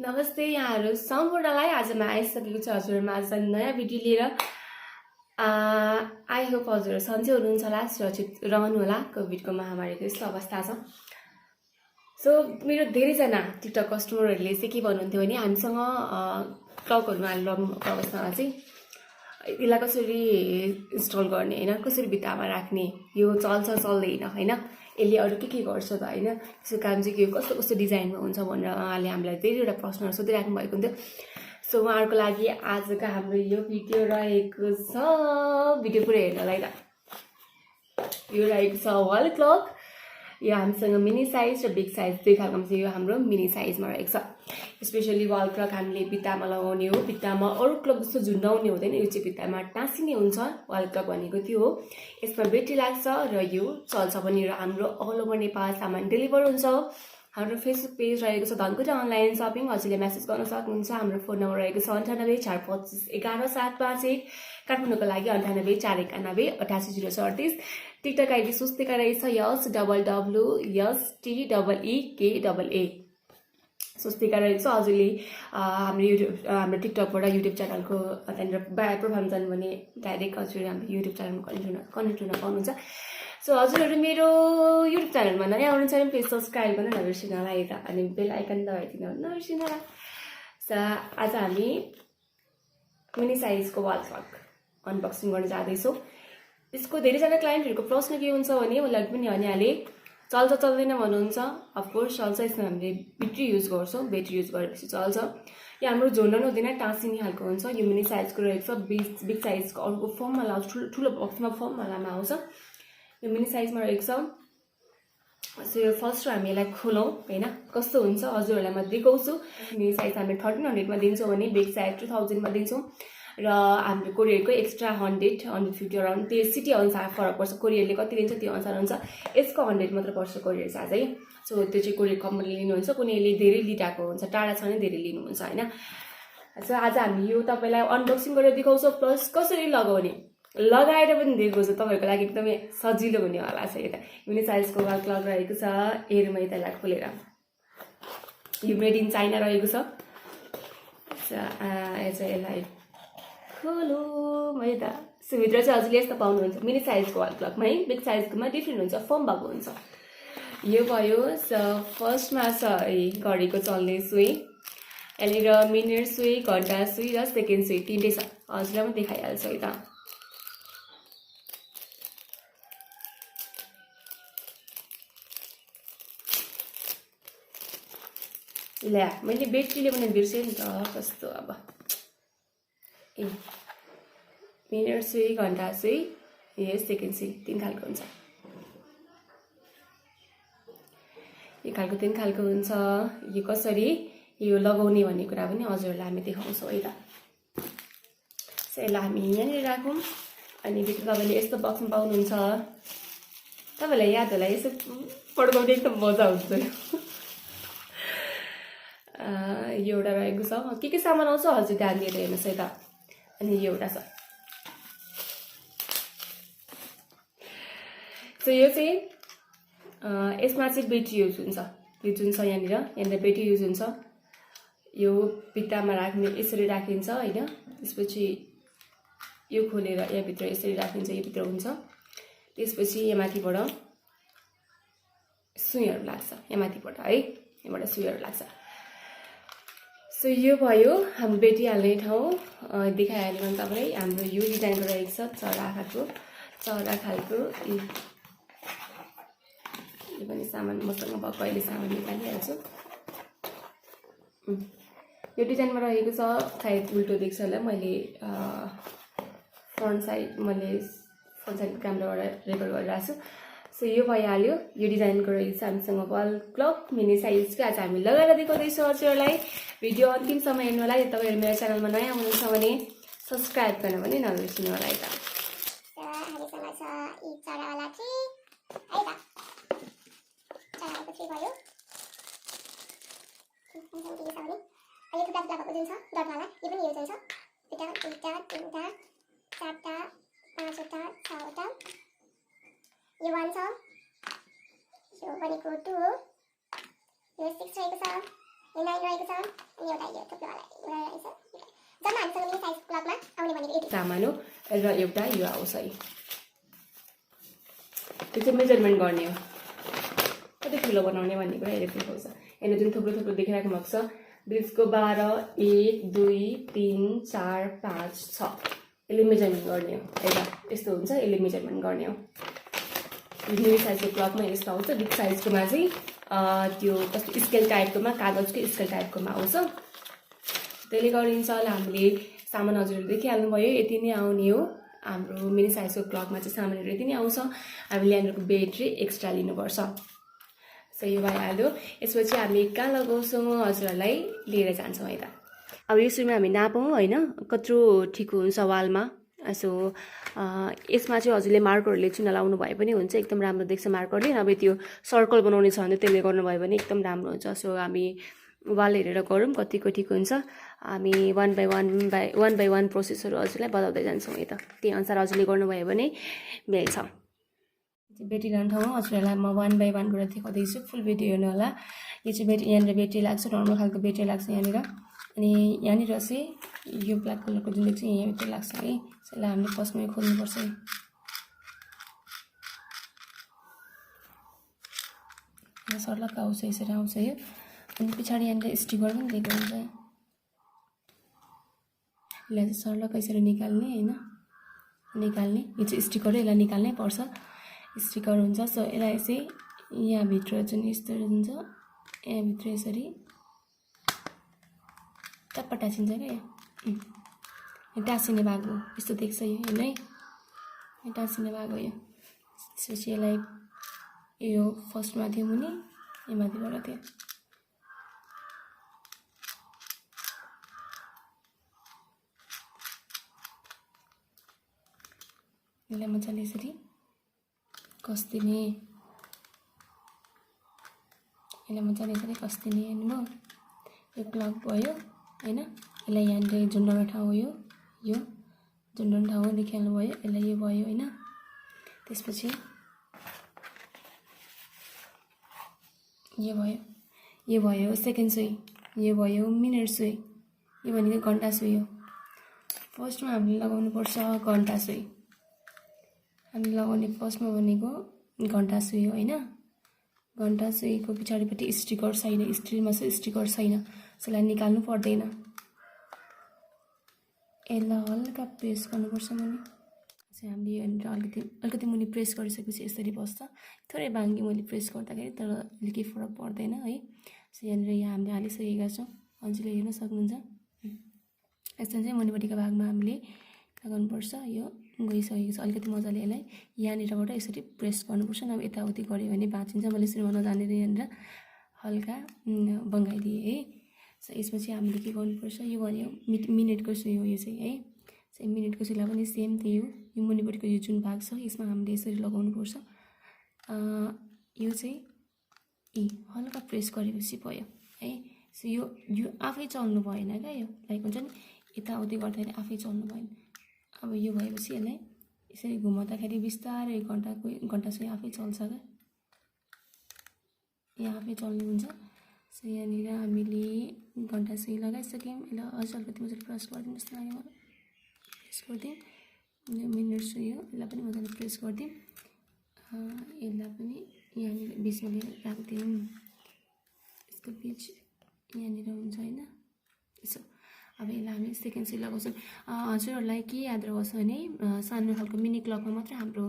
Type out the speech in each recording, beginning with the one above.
नमस्ते यहाँहरु सम्पूर्णलाई आज म आइसकेको छु हजुरहरुमा आज नयाँ भिडियो लिएर आई होप हजुरहरु सन्चै हुनुहुन्छ होला सुरक्षित रहनु होला कोभिडको महामारीको यस्तो अवस्था छ सो मेरो धेरै जना टिकटक कस्टमरहरुले चाहिँ के भन्नुहुन्थ्यो भने हामीसँग क्लकहरु हाल्नुको अवस्थामा चाहिँ यसलाई कसरी इन्स्टल गर्ने हैन कसरी भित्तामा राख्ने यो चल्छ चल्दैन हैन यसले अरु के गर्छ त हैन यसको काम चाहिँ के कस्तो कस्तो डिजाइनमा हुन्छ भनेर उहाँले हामीलाई धेरैवटा प्रश्नहरु सोधिराख्नु भएको हुन्थ्यो सो उहाँहरुको लागि आजको हाम्रो यो भिडियो रहेको छ भिडियो पुरै हेर्नलाई त यो रहेको छ वाल क्लक यो हामीसँग मिनी साइज र बिग साइज दुई खालकोमा चाहिँ यो हाम्रो मिनी साइजमा रहेको छ स्पेशली वाल क्लक हामीले भित्तामा लगाउने हो भित्तामा अरु क्लक जस्तो झुन्डाउने हुँदैन यो चाहिँ भित्तामा टाँसिने हुन्छ वाल क्लक भनेको त्यो हो यसमा ब्याट्री लाग्छ र यो चल्छ पनि र हाम्रो अल ओभर नेपाल सामान डेलिभर हुन्छ हाम्रो फेसबुक पेज रहेको छ धनकुटा अनलाइन शपिङ हजुरले मेसेज गर्न सक्नुहुन्छ हाम्रो फोन नम्बर रहेको छ 9845511751 काठमाडौँको लागि 9841988038 टिकटक आइडी सुस्तिका रहेछ YWWSTEEKAA सुस्तिका रहेछ हजुरले हाम्रो टिकटकबाट युट्युब च्यानलको त्यहाँनिर बायो प्रोफाइल जानु भने डाइरेक्ट हजुर हाम्रो युट्युब च्यानलमा कनेक्ट हुन पाउनुहुन्छ सो हजुरहरु मेरो युट्युब च्यानलमा नयाँ हुनुहुन्छ भने प्लिज सब्स्क्राइब गर्न नबिर्सिनु होला है त अनि बेल आइकन दबाइदिनु नबिर्सिनु होला सो आज हामी मिनी साइजको वाल क्लक अनबक्सिङ गर्न जाँदैछौँ यसको धेरैजना क्लाइन्टहरुको प्रश्न के हुन्छ भने मलाई पनि भनिहाले चल्छ चल्दैन भन्नुहुन्छ अफकोर्स चल्छ यसमा हामीले ब्याट्री युज गर्छौं ब्याट्री युज गरेपछि चल्छ यो हाम्रो झोल्डन हुँदैन टाँसिने खालको हुन्छ यो मिनी साइजको रहेको छ बिग साइजको अर्को फर्ममा लाउँछ ठुलो बक्समा फर्ममा आउँछ यो मिनी साइजमा रहेको छ सो यो फर्स्ट हामी यसलाई खोलौं हैन कस्तो हुन्छ हजुरहरुलाई म देखाउँछु मिनी साइज हामी 1300 मा दिन्छौं भने बिग साइज 2000 मा दिन्छौं र हाम्रो कोरियरको एक्स्ट्रा 150 अराउन्ड त्यो सिटी अनुसार फरक पर्छ कोरियरले कति दिन्छ त्यो अनुसार हुन्छ यसको 100 मात्र पर्छ कोरियर चार्ज है सो त्यो चाहिँ कोरियर कम्पनीले लिनुहुन्छ कुनैले धेरै लिटाको हुन्छ टाढा छ भने धेरै लिनुहुन्छ हैन सो आज हामी यो तपाईलाई अनबक्सिङ गरेर देखाउँछौं प्लस कसरी लगाउने लगाएर पनि देखाउँछु तपाईहरुको लागि एकदमै सजिलो हुने वाला छ यता मिनी साइजको वाल क्लक रहेको छ हेरौँ यसलाई खोलेर यो मेड इन चाइना रहेको छ यसलाई खोलो है त सो भित्र चाहिँ हजुरले यस्तो पाउनुहुन्छ मिनी साइजको वाल क्लकमा है बिग साइजकोमा डिफ्रेन्ट हुन्छ फर्म भएको हुन्छ यो भयो फर्स्टमा छ घडीको चल्ने सुई यहाँनिर मिनट सुई घण्टा सुई र सेकेन्ड सुई तीनटै छ हजुरलाई म देखाइहाल्छु है त ल्या मैले ब्याट्रीले पनि बिर्सेँ नि त कस्तो अब मिनट सुई घण्टा सुई यो सेकेन्ड सुई तीन खालको हुन्छ यो खालको तीन खालको हुन्छ यो कसरी यो लगाउने भन्ने कुरा पनि हजुरहरुलाई हामी देखाउँछौँ है त सो यसलाई हामी यहाँनिर राखौँ अनि भित्र तपाईले यस्तो बक्समा पाउनुहुन्छ तपाईलाई याद होला यसो पड्काउने एकदम मजा हुन्छ यो एउटा रहेको छ के सामान आउँछ हजुर ध्यान दिएर हेर्नुहोस् है त अनि यो एउटा छ सो यो चाहिँ यसमा चाहिँ ब्याट्री युज हुन्छ यो जुन छ यहाँनिर ब्याट्री युज हुन्छ यो भित्तामा राख्ने यसरी राखिन्छ हैन त्यसपछि यो खोलेर यहाँ भित्र यसरी राखिन्छ यो भित्र हुन्छ त्यसपछि यहाँ माथिबाट सुईहरु लाग्छ यहाँ माथिबाट है यहाँबाट सुईहरु लाग्छ सो यो भयो हाम्रो ब्याट्री हाल्ने ठाउँ देखाइहाल्नु भने तपाईलाई हाम्रो यो डिजाइनको रहेको छ चरा खालको यो पनि सामान मसँग भएको अहिले सामान निकालिहाल्छु यो डिजाइनमा रहेको छ सायद उल्टो देख्छ होला मैले फ्रन्ट साइड क्यामेराबाट रेकर्ड गरिरहेको छु सो यो भइहाल्यो यो डिजाइनको रहेछ हामीसँग वाल क्लक मिनी साइजको आज हामी लगाएर देखाउँदैछौँ हजुरहरूलाई भिडियो अन्तिमसम्म हेर्नु होला यदि तपाईहरु मेरो च्यानलमा नयाँ हुनुहुन्छ भने सब्स्क्राइब गर्न पनि नबिर्सिनु होला है त हामीसँग छ यी चरावाला ट्री है त चराको ट्री भयो यो टुक्रा भएको जुन छ डटवाला यो पनि यो चाहिँ छ दुईटा तिनवटा चारवटा पाँचवटा छवटा यो 1 छ यो भनेको 2 हो यो 6 रहेको छ यो 9 रहेको छ अनि एउटा यो थुप्रोवाला एउटा रहेछ जम्मा हामीसँग मिनी साइज क्लकमा आउने भनेको यति सामान हो र एउटा यो आउँछ है त्यो चाहिँ मेजरमेन्ट गर्ने हो कति ठुलो बनाउने भन्ने कुरा हेरेर देखाउँछ यसले जुन थुप्रो थुप्रो देखिरहेको भएको छ बिचको 12 1 2 3 4 5 6 यसले मेजरमेन्ट गर्ने हो एउटा यस्तो हुन्छ यसले मेजरमेन्ट गर्ने हो मिनी साइजको क्लकमा यस्तो आउँछ बिग साइजकोमा चाहिँ त्यो कस्तो स्केल टाइपकोमा कागजको स्केल टाइपकोमा आउँछ त्यसले गरिन्छ ल हामीले सामान हजुरले देखिहाल्नुभयो यति नै आउने हो हाम्रो मिनी साइजको क्लकमा चाहिँ सामानहरू यति नै आउँछ हामीले यहाँनिरको ब्याट्री एक्स्ट्रा लिनुपर्छ सो यो भइहाल्यो यसपछि हामी कहाँ लगाउँछौँ हजुरहरूलाई लिएर जान्छौँ है त अब यसमा हामी नापौँ होइन कत्रो ठिक हुन्छ वालमा सो यसमा चाहिँ हजुरले मार्करले चुना लाउनु भए पनि हुन्छ एकदम राम्रो देख्छ मार्करले नभए त्यो सर्कल बनाउने छ भने त्यसले गर्नुभयो भने एकदम राम्रो हुन्छ सो हामी वाल हेरेर गरौँ कतिको ठिक हुन्छ हामी वान बाई वान प्रोसेसहरू हजुरलाई बताउँदै जान्छौँ है त त्यही अनुसार हजुरले गर्नुभयो भने मिल्छ ब्याट्री लाने ठाउँमा हजुरहरूलाई म 1 बाई 1 गरेर देखाउँदैछु फुल भिडियो हेर्नु होला यो चाहिँ ब्याट्री यहाँनिर ब्याट्री लाग्छ नर्मल खालको ब्याट्री लाग्छ यहाँनिर अनि यहाँनिर चाहिँ यो ब्ल्याक कलरको जुन देख्छ यहाँ ब्याट्री लाग्छ है यसलाई हामीले फर्स्टमै खोल्नुपर्छ है सर्लक्क आउँछ यसरी आउँछ यो अनि पछाडि यहाँनिर स्टिकर पनि दिएको हुन्छ यसलाई चाहिँ सर्लक्क यसरी निकाल्ने होइन निकाल्ने यो चाहिँ स्टिकर यसलाई निकाल्नै पर्छ स्टिकर हुन्छ सो यसलाई चाहिँ यहाँभित्र जुन यस्तो हुन्छ यहाँभित्र यसरी टप्प टाँसिन्छ क्या यो टाँसिने भाग हो यस्तो देख्छ यो नै टाँसिने भाग हो यो त्यसपछि यसलाई यो फर्स्टमा थियो मुनि यो माथिबाट थियो यसलाई मजाले यसरी कस्दिने यसलाई मजाले यसरी कस्दिने हेर्नु यो क्लक भयो होइन यसलाई यहाँनिर झुन्डाउने ठाउँ हो यो झुन्डाउने ठाउँ देखिहाल्नु भयो यसलाई यो भयो होइन त्यसपछि यो भयो सेकेन्ड सुई यो भयो मिनट सुई यो भनेको घन्टा सुई हो फर्स्टमा हामीले लगाउनुपर्छ घन्टा सुई हामीले लगाउने फर्स्टमा भनेको घन्टा सुई हो होइन घन्टा सुईको पछाडिपट्टि स्टिकर छैन स्टिलमा चाहिँ स्टिकर छैन त्यसलाई निकाल्नु पर्दैन यसलाई हल्का प्रेस गर्नुपर्छ मुनि चाहिँ हामीले यहाँनिर अलिकति मुनि प्रेस गरिसकेपछि यसरी बस्छ थोरै भाङ्गी मैले प्रेस गर्दाखेरि तर अलिक फरक पर्दैन है सो यहाँनिर यहाँ हामीले हालिसकेका छौँ हजुरले हेर्न सक्नुहुन्छ यस्तो चाहिँ मुनिपट्टिको भागमा हामीले लगाउनुपर्छ यो गइसकेको छ अलिकति मजाले यसलाई यहाँनिरबाट यसरी प्रेस गर्नुपर्छ नभए यताउति गऱ्यो भने भाँचिन्छ मैले यसरी भन्न जानेर यहाँनिर हल्का बङ्गाइदिएँ है सो यसपछि हामीले के गर्नुपर्छ यो भन्यो मिनटको सुई हो यो चाहिँ है सो मिनटको सुईलाई पनि सेम त्यही हो यो मुनिपट्टिको यो जुन भाग छ यसमा हामीले यसरी लगाउनुपर्छ यो चाहिँ हल्का प्रेस गरेपछि भयो है सो यो आफै चल्नु भएन क्या यो लाइक हुन्छ नि यताउति गर्दाखेरि आफै चल्नु भएन अब यो भएपछि यसलाई यसरी घुमाउँदाखेरि बिस्तारै घन्टा सुई आफै चल्छ क्या यहाँ आफै चल्ने हुन्छ सो यहाँनिर हामीले घन्टा सुई लगाइसक्यौँ यसलाई अझ अलिकति मजाले प्रेस गरिदिउँ जस्तो लाग्यो मलाई प्रेस गरिदिउँ यो मिनट सुई हो यसलाई पनि मजाले प्रेस गरिदिउँ यसलाई पनि यहाँनिर बिचमा लिएर राखिदिउँ यसको बिच यहाँनिर हुन्छ होइन यसो अब यसलाई हामी सेकेन्ड सुई लगाउँछौँ हजुरहरूलाई के याद रहोस् भने सानो खालको मिनी क्लकमा मात्रै हाम्रो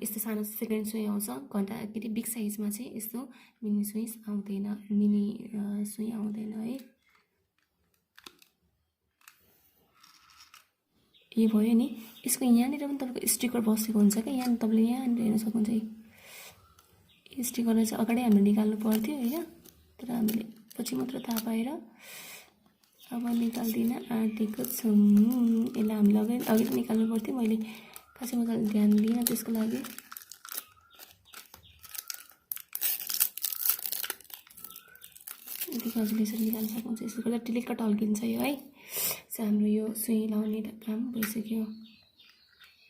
यस्तो सानो सेकेन्ड सुई आउँछ घन्टा के अरे बिग साइजमा चाहिँ यस्तो मिनी सुई आउँदैन है यो भयो नि यसको यहाँनिर पनि तपाईँको स्टिकर बसेको हुन्छ क्या यहाँ तपाईँले यहाँनिर हेर्न सक्नुहुन्छ है स्टिकरलाई चाहिँ अगाडि हामीले निकाल्नु पर्थ्यो होइन तर हामीले पछि मात्र थाहा पाएर अब निकाल्दिन आँटेको छौँ यसलाई हामीले अघि निकाल्नु पर्थ्यो मैले खासै मजाले ध्यान दिइनँ त्यसको लागि यतिको हजुरले यसरी निकाल्न सक्नुहुन्छ यसो गर्दा टिलिक्क टल्किन्छ यो है सो हाम्रो यो सुई लाउने काम भइसक्यो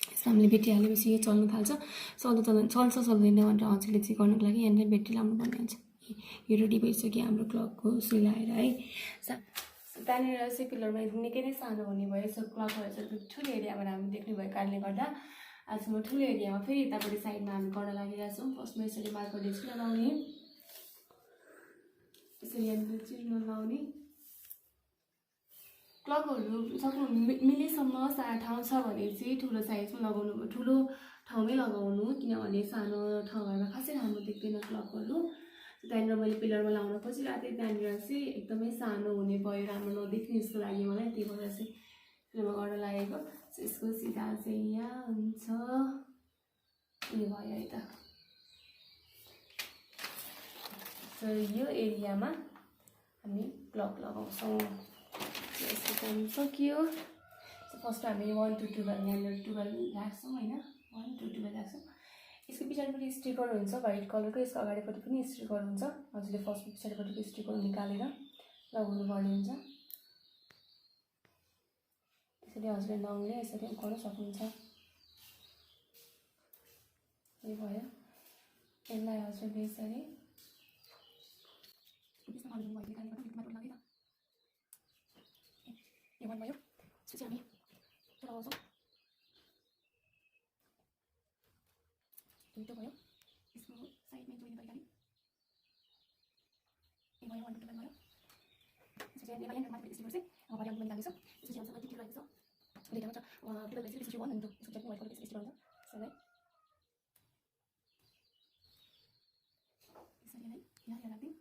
यसो हामीले ब्याट्री हालेपछि यो चल्न थाल्छ चल्छ चल्दैन भनेर हजुरले चाहिँ गर्नुको लागि यहाँनिर ब्याट्री लाउनु पर्ने हुन्छ यो रेडी भइसक्यो हाम्रो क्लकको सुई लगाएर है। त्यहाँनिर चाहिँ पिलरमा निकै नै सानो हुने भयो। सो क्लकहरू चाहिँ ठुलो एरियाबाट हामी देख्ने भएको कारणले गर्दा आज म ठुलो एरियामा फेरि यतापट्टि साइडमा हामी गर्न लागिरहेको छौँ। फर्स्टमा यसरी मार्करले चिन्ह लगाउने, यसरी यहाँनिर चिन्ह लगाउने। क्लकहरू सक्नु मिलेसम्म ठाउँ छ भने चाहिँ ठुलो साइजमा लगाउनु, ठुलो ठाउँमै लगाउनु, किनभने सानो ठाउँहरूमा खासै राम्रो देख्दैन क्लकहरू। त्यहाँनिर मैले पिलरमा लगाउन खोजिरहेको थिएँ, त्यहाँनिर चाहिँ एकदमै सानो हुने भयो, राम्रो नदेख्ने जस्तो लाग्यो मलाई, त्यही भएर चाहिँ पिलरमा गर्न लागेको। यसको सिधा चाहिँ यहाँ हुन्छ, यो भयो है त। सो यो एरियामा हामी क्लक लगाउँछौँ। यसको काम सक्यो। फर्स्ट हामी 1 to 12 यहाँनिर 12 राख्छौँ होइन, 1 to 12 राख्छौँ। यसको पछाडिपट्टि स्टिकर हुन्छ व्हाइट कलरको, यसको अगाडिपट्टि पनि स्टिकर हुन्छ। हजुरले फर्स्ट पछाडिपट्टिको स्टिकर निकालेर लगाउनु पर्ने हुन्छ। यसरी हजुरले नङले यसरी गर्न सक्नुहुन्छ। यो भयो। यसलाई हजुरले यसरी यो भयो। त्यसपछि हामी लगाउँछौँ। यो भयो। यसको साइडमा जोड्ने तरिकाले यो भयो 1 to 12 भयो। त्यसपछि यहाँ माथि स्टिकर चाहिँ अगाडि आउनु लाग्छ। त्यसपछि हामीसँग टिक लागेको छ। दुईटा हुन्छ 12 त्यसपछि 1 and 2 यसको चाहिँ व्हाइट कलरको स्टिकर हुन्छ। यसलाई यसरी नै यहाँ राख्दिउँ।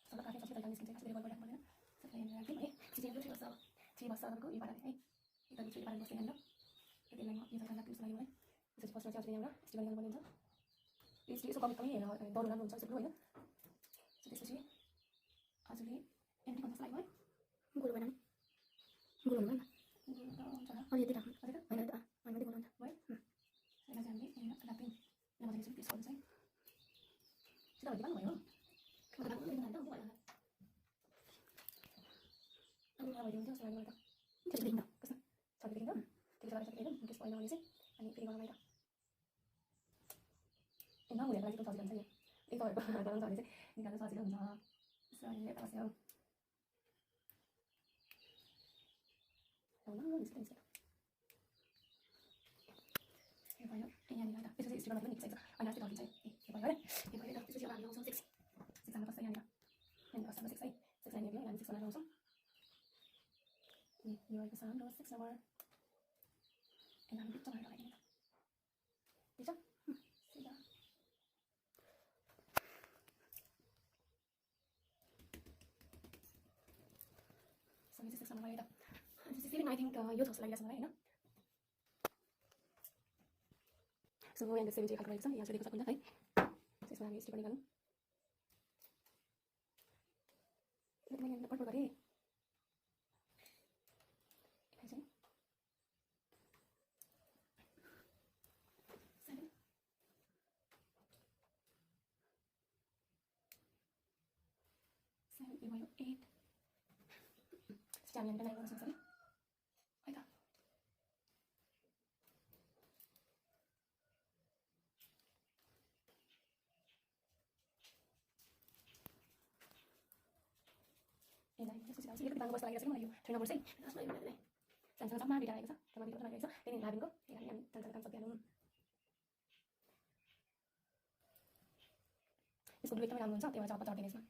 सबै काट्ने सबै तरिकाले निस्किन्छ। यसरी बल पर्दैन। सबै यहाँ राख्दिउँ है। त्यसपछि हाम्रो 3 वर्ष अगाडिको यो पाराले है। एकदम चाहिँ पाराले बस्दै यहाँनिर यति लाइनमा यो तरिकाले राख्दिउँ यसको लागि मलाई। त्यसपछि फर्स्टमा चाहिँ हजुरले यहाँबाट स्टिकर निकाल्नु पर्ने हुन्छ। यसो कमी दौड राम्रो हुन्छ यसो होइन। त्यसपछि हजुरले एन्टी कन्ट्याक्ट लाग्यो है। गोल भएन नि, गोल हुनु भएन हुन्छ अलि यति राख्नु होइन होइन माथि गोल हुन्छ भयो। यसलाई चाहिँ हामीले यहाँनिर राख्दिउँ। यहाँ मजाले चाहिँ प्रेस गर्नु चाहिँ सिधा हल्दी भयो। अब भइदिन्छ जस्तो लाग्यो मलाई त। त्यसो देखिन्छ कस्तो छ देखिन्छ। त्यो जग्गा चाहिँ हेरौँ प्रेस भएन भने चाहिँ अनि फेरि गर्नु त नहुने लागि पनि सजिलो हुन्छ। यो तपाईँहरूको गराउँछ भने चाहिँ निकाल्नु सजिलो हुन्छ। यसो अहिले यता बस्यो निस्किन्छ। यो भयो यहाँनिर त। त्यसपछि स्टिकरमा पनि निस्किन्छ। अनि अस्ति धर्किन्छ। यो भयो है, यो भयो। त्यसपछि अब हामी लगाउँछौँ 6 हाम्रो बस्छ यहाँनिर। यहाँनिर बस्छ 6 है। 6 लाइन हेर्नु हामी 6 बनाएर लगाउँछौँ। यो भएको छ हाम्रो 6 नम्बर। यसलाई हामी बिचमा लगाइदिने त। ठिक छ? सिधा सबै 6 नम्बर लगायो त। त्यसरी आई थिङ्क यो जस्तो लागिरहेको छ मलाई होइन। सो यहाँनिर 7 चाहिँ खालको रहेको छ। यहाँ चाहिँ दिएको छ है। त्यसमा हामी स्टिकर निकाल्नु। मैले यहाँनिर पर्पल गरेँ। यसलाई चाहिँ 7 7 यो भयो 8 हामी यहाँनिर लाइन गर्न सक्छ है त। यसलाई त्यसपछि चाहिँ अलिकति बाङ्गो बस्दा लागिरहेको छ कि मलाई यो 3 नम्बर चाहिँ लास्टमा यो बनाइदिने। सानसानो जम्मा दुईवटा आएको छ। जम्मा दुईवटा लागेको छ। त्यही लाबिनको हामी सानसानो काम सकिहालौँ। यसको ग्लु एकदमै राम्रो हुन्छ। त्यही भएर चाहिँ चढ्दैन यसमा।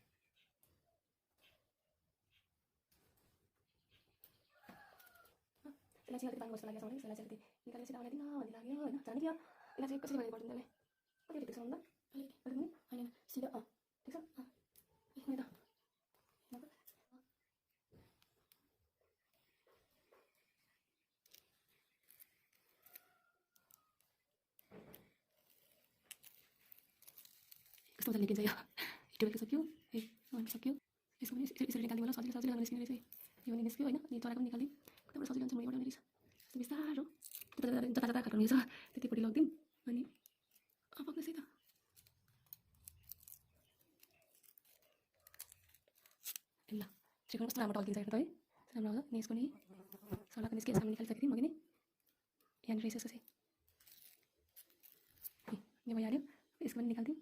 यसलाई चाहिँ अलिकति बाङ्गो जस्तो लागेको छ मलाई। यसलाई चाहिँ अलिकति निकालेर सिधा बनाइदिन भन्ने लाग्यो होइन। जाने थियो यसलाई चाहिँ कसरी बनाइदिनु पर्दैन त्यसलाई। कति ठिक छ भन्दा अलिकति होइन सिधा ठिक छ। एकमै त कस्तो मजाले निस्किन्छ यो। 12 सक्यो। 1 सक्यो। यसको पनि यसरी निकाल्दिउँ होला। सजिलो सजिलो निस्किने रहेछ। यो पनि निस्क्यो होइन। अनि चराको पनि निकाल्दिउँ। कतिबाट सजिलो हुन्छ भुइँबाट हुने रहेछ। बिस्तारो जता जता काट्नु छ त्यतिपट्टि लगिदिउँ। अनि पक्नुहोस् है त। ल त्रिकोण कस्तो राम्रो टल्किन्छ हेर्नु त है। राम्रो होला नि। यसको नि सलाको निस्कियो। सामने निकालिसकेको थिएँ मैले नि। यहाँनिर रहेछ यसको चाहिँ यो भइहाल्यो यसको पनि निकाल्दिउँ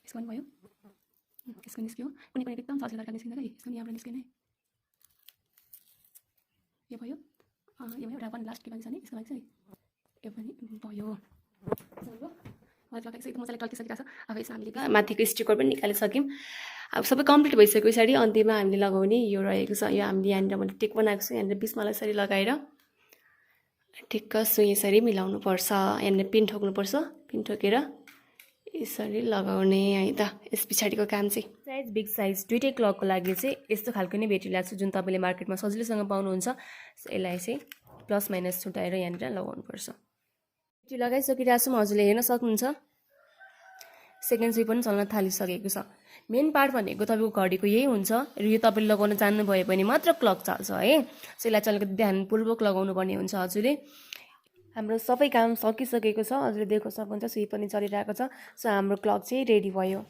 यसको पनि भयो यसको निस्क्यो कुनै कुनै एकदम सजिलो तरिकाले निस्किँदैन है यसको नि यहाँबाट निस्किने यो भयो एउटा पनि लास्ट के लागि छ नि यसको लागि चाहिँ यो पनि भयो एकदम मजाले टल्किसकेको छ अब यसमा हामीले माथिको स्टिकर पनि निकालिसक्यौँ अब सबै कम्प्लिट भइसके पछाडि अन्त्यमा हामीले लगाउने यो रहेको छ यो हामीले यहाँनिर मैले टिक बनाएको छु यहाँनिर बिचमा यसरी लगाएर ठिक्क सुई यसरी मिलाउनुपर्छ यहाँनिर पिन ठोक्नुपर्छ पिन ठोकेर यसरी लगाउने है त यस पछाडिको काम चाहिँ साइज बिग साइज दुईटै क्लकको लागि चाहिँ यस्तो खालको नै भेटिरहेको छ जुन तपाईँले मार्केटमा सजिलैसँग पाउनुहुन्छ यसलाई चाहिँ प्लस माइनस छुट्याएर यहाँनिर लगाउनुपर्छ त्यो लगाइसकिरहेको छु हजुरले हेर्न सक्नुहुन्छ सेकेन्ड सुई पनि चल्न थालिसकेको छ मेन पार्ट भनेको तपाईँको घडीको यही हुन्छ र यो तपाईँले लगाउन जान्नुभयो भने मात्र क्लक चाल्छ है सो यसलाई चाहिँ अलिकति ध्यानपूर्वक लगाउनु पर्ने हुन्छ हजुरले हाम्रो सबै काम सकिसकेको छ हजुरले देख्न सक्नुहुन्छ सुई पनि चलिरहेको छ सो हाम्रो क्लक चाहिँ रेडी भयो